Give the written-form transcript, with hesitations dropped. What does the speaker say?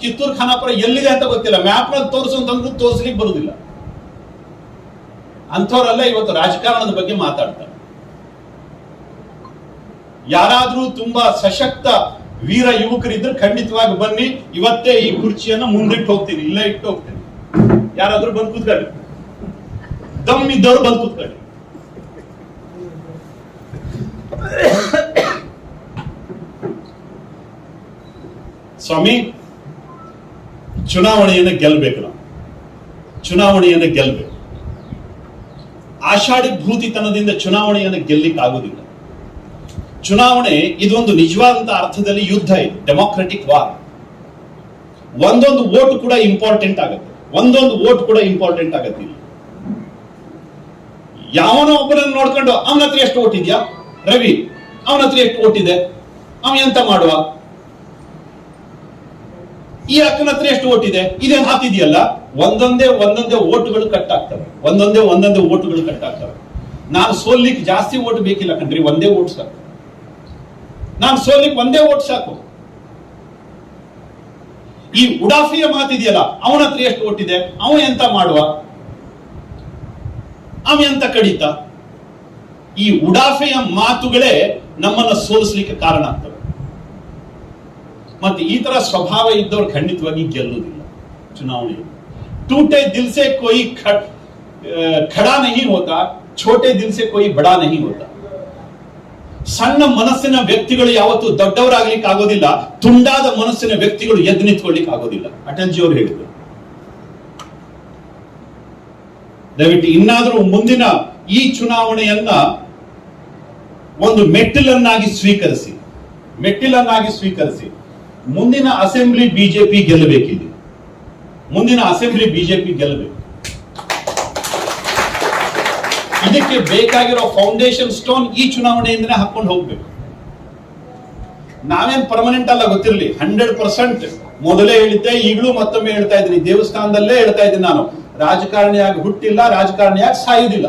ಕಿತ್ತೂರು ಖಾನಾಪುರ ಎಲ್ಲಿದೆ ಅಂತ ಗೊತ್ತಿಲ್ಲ, ಮ್ಯಾಪ್ನಲ್ಲಿ ತೋರಿಸು ಅಂತಂದ್ರೂ ತೋರಿಸ್ಲಿಕ್ಕೆ ಬರುವುದಿಲ್ಲ. ಅಂಥವರೆಲ್ಲ ಇವತ್ತು ರಾಜಕಾರಣದ ಬಗ್ಗೆ ಮಾತಾಡ್ತಾರೆ. ಯಾರಾದ್ರೂ ತುಂಬಾ ಸಶಕ್ತ ವೀರ ಯುವಕರಿದ್ರೆ ಖಂಡಿತವಾಗಿ ಬನ್ನಿ, ಇವತ್ತೇ ಈ ಕುರ್ಚಿಯನ್ನು ಮುಂದಿಟ್ಟು ಹೋಗ್ತೀನಿ, ಇಲ್ಲೇ ಇಟ್ಟು ಹೋಗ್ತೀನಿ. ಯಾರಾದ್ರೂ ಬಂದು ಕೂತ್ಕೊಳ್ಳಿ, ದಮ್ ಇದ್ದವ್ರು ಬಂದು ಕೂತ್ಕೊಳ್ಳಿ. ಸ್ವಾಮಿ, ಚುನಾವಣೆಯನ್ನು ಗೆಲ್ಲಬೇಕು. ನಾವು ಚುನಾವಣೆಯನ್ನು ಗೆಲ್ಲಬೇಕು. ಆಷಾಢಿ ಭೂತಿತನದಿಂದ ಚುನಾವಣೆಯನ್ನು ಗೆಲ್ಲಿಕ್ಕೆ ಆಗುವುದಿಲ್ಲ. ಚುನಾವಣೆ ಇದೊಂದು ನಿಜವಾದಂತಹ ಅರ್ಥದಲ್ಲಿ ಯುದ್ಧ, ಇದೆ ಡೆಮೋಕ್ರೆಟಿಕ್ ವಾರ್. ಒಂದೊಂದು ವೋಟ್ ಕೂಡ ಇಂಪಾರ್ಟೆಂಟ್ ಆಗುತ್ತೆ, ಒಂದೊಂದು ವೋಟ್ ಕೂಡ ಇಂಪಾರ್ಟೆಂಟ್ ಆಗುತ್ತೆ. ಯಾವನೋ ಒಬ್ಬರನ್ನು ನೋಡ್ಕೊಂಡು ಅವನ ಹತ್ರ ಎಷ್ಟು ವೋಟ್ ಇದೆಯಾ, ರವಿ ಅವನ ಹತ್ರ ಎಷ್ಟು ವೋಟ್ ಇದೆ, ಅವ ಎಂತ ಮಾಡುವ, ಈ ಅಕ್ಕನ ಹತ್ರ ಎಷ್ಟು ವೋಟ್ ಇದೆ, ಇದೇನು ಹಾಕಿದೆಯಲ್ಲ. ಒಂದೊಂದೇ ವೋಟ್ಗಳು ಕಟ್ ಆಗ್ತವೆ, ಒಂದೊಂದೇ ವೋಟ್ಗಳು ಕಟ್ ಆಗ್ತವೆ. ನಾನು ಸೋಲಿಕ್ಕೆ ಜಾಸ್ತಿ ವೋಟ್ ಬೇಕಿಲ್ಲ ಕಣ್ರಿ, ಒಂದೇ ವೋಟ್ ಸಾಕು. ನಾನು ಸೋಲಿಕ್ಕೆ ಒಂದೇ ವೋಟ್ ಸಾಕು. ಈ ಉಡಾಫಿಯ ಮಾತಿದೆಯಲ್ಲ, ಅವನ ಹತ್ರ ಎಷ್ಟು ವೋಟ್ ಇದೆ, ಅವ ಎಂತ ಮಾಡುವ, ಅವ ಎಂತ ಕಡಿತ. ಈ ಉಡಾಫೆಯ ಮಾತುಗಳೇ ನಮ್ಮನ್ನ ಸೋಲಿಸಲಿಕ್ಕೆ ಕಾರಣ ಆಗ್ತವೆ. ಮತ್ತೆ ಈ ತರ ಸ್ವಭಾವ ಇದ್ದವರು ಖಂಡಿತವಾಗಿ ಗೆಲ್ಲುವುದಿಲ್ಲ ಚುನಾವಣೆ. ಟೂಟೆ ದಿಲ್ ಸೆ ಕೋಯಿ ಖಡಾ ನಹೀ ಹೋತಾ, ಛೋಟೆ ದಿಲ್ ಸೆ ಕೋಯಿ ಬಡಾ ನಹೀ ಹೋತಾ. ಸಣ್ಣ ಮನಸ್ಸಿನ ವ್ಯಕ್ತಿಗಳು ಯಾವತ್ತೂ ದೊಡ್ಡವರಾಗ್ಲಿಕ್ಕೆ ಆಗೋದಿಲ್ಲ, ತುಂಡಾದ ಮನಸ್ಸಿನ ವ್ಯಕ್ತಿಗಳು ಎದ್ದು ನಿಂತ್ಕೊಳ್ಳಿಕ್ಕೆ ಆಗೋದಿಲ್ಲ. ಅಟಲ್ಜಿ ಅವರು ಹೇಳಿದ್ರು. ದಯವಿಟ್ಟು ಇನ್ನಾದರೂ ಮುಂದಿನ ಈ ಚುನಾವಣೆಯನ್ನ ಒಂದು ಮೆಟ್ಟಿಲನ್ನಾಗಿ ಸ್ವೀಕರಿಸಿ ಮುಂದಿನ ಅಸೆಂಬ್ಲಿ ಬಿಜೆಪಿ ಗೆಲ್ಲಬೇಕಿದೆ. ಮುಂದಿನ ಅಸೆಂಬ್ಲಿ ಬಿಜೆಪಿ ಗೆಲ್ಲಬೇಕು. ಇದಕ್ಕೆ ಬೇಕಾಗಿರೋ ಫೌಂಡೇಶನ್ ಸ್ಟೋನ್ ಈ ಚುನಾವಣೆಯಿಂದನೇ ಹಾಕೊಂಡು ಹೋಗ್ಬೇಕು. ನಾವೇನ್ ಪರ್ಮನೆಂಟ್ ಅಲ್ಲ, ಗೊತ್ತಿರಲಿ. 100% ಮೊದಲೇ ಹೇಳಿದ್ದೆ, ಈಗಲೂ ಮತ್ತೊಮ್ಮೆ ಹೇಳ್ತಾ ಇದ್ದೀನಿ, ದೇವಸ್ಥಾನದಲ್ಲೇ ಹೇಳ್ತಾ ಇದ್ದೀನಿ, ನಾನು ರಾಜಕಾರಣಿಯಾಗಿ ಹುಟ್ಟಿಲ್ಲ, ರಾಜಕಾರಣಿಯಾಗಿ ಸಾಯುವುದಿಲ್ಲ.